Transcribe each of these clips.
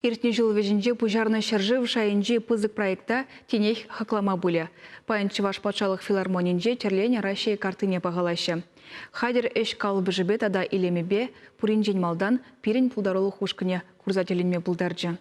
Иртне жыл вежінде пужарны шаржив шайынжи пызык проекта тенех хаклама были. Паянчы ваш патшалық филармонинже черлен Россия картыне бағалашы. Хадер эш калбы жібет ада илемебе пуринжен малдан пирин пулдаролу хушкыне курзателенме булдаржы.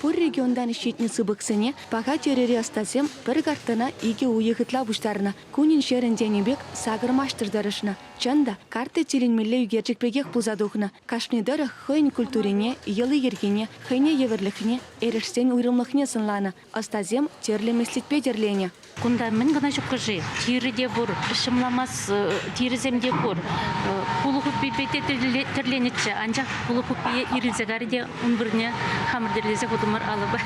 Пур региондан ищетницы быксыне пока терери остасем бір картына иге уйыхытла буштарына кунин шеренденебек сагыр маштырдарышына. Чанда карты теленмелле үгерчик пегех пулзадухна. Кашнидары хойн культурине, елы ергене, хойне еверлихне, эрешсен уйрымлыхне сынлана. Остазем терлемеслит педерлене. Кунда мен гана жүккіжі, тиреде бұр, шымламас тиреземде бұр. Пулы құппепете тірленетші, анжақ пулы құппе ирілзегарде ұнбірне хамырдерлезе құдымыр алыбы.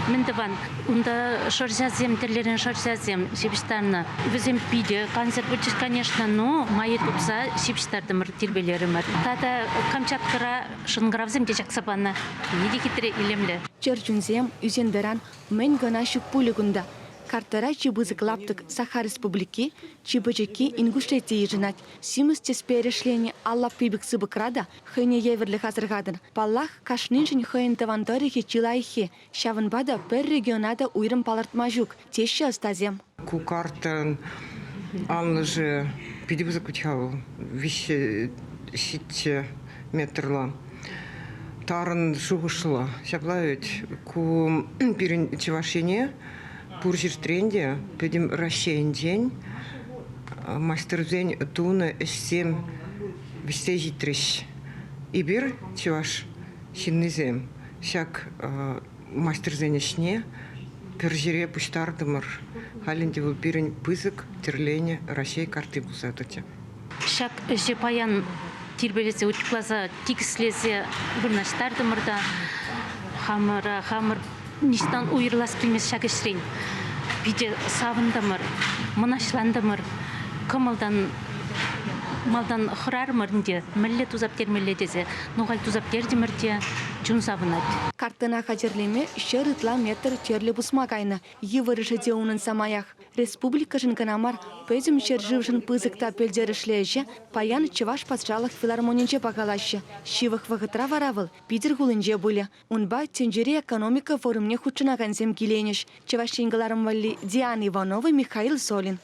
Мінді бан, ұнда шоржазем, тірлерін шоржазем, шепіштарына. Візем пиде, концерт бұчыз, конечно, но майы тұпса шепіштардымыр тербелерімір. Тада Камчаткыра шыңғыравзем де жақсабана, еде кетірі илемлі. Черчунзем, үзендеран, мен гана шүк пулігында. Картара чебызык лаптык Саха Республики, чебыжеки Ингушетии жинать. Симыс тесперешлени алла пибик сыбыкрада, хэне еверлих азыргадын. Паллах кашнинжин хэйн таванторихи чилайхи. Шавынбада пер регионада уйрым палартмажук. Тещи остазем. Ку картан алныжы пидибызык учхау вище ситте метрла. Тарын шугушла. Шаблают ку пирин чевашине. Пуржир тренде, педим Россиян день, мастер день туна S7 вестежи трещ. Ибир чеваш шиннизем, шак мастер день пержире пуштардымыр, халинде был пирин пызык, терление Россия карты бусатати. Шак жепаян тирбелесе учплаза тикслезе бурнаштардымырда, хамыр Ништан уйырлас келмес шагешрен. Биде савындамыр, мұнашландамыр, кымылдан малдан хырармырынде, мәлле тузап термеледезе, нуғал тузап тердемірде, жүн савынады. Картына хажерлеме шерытла метр черлі бұсма кайны, евырышы деуның самаях. Республика жынканамар пөзім шержившын пызыкта пөлдерішлеже, паян чеваш патшалық филармонинче бағалашы. Шивых вағытра варавыл, Питер гулынже бұлі. Унба тенжере экономика форумне худшына канзем келенеш. Чеваш шенгіларым вали Диана Иванова, Михаил Солин.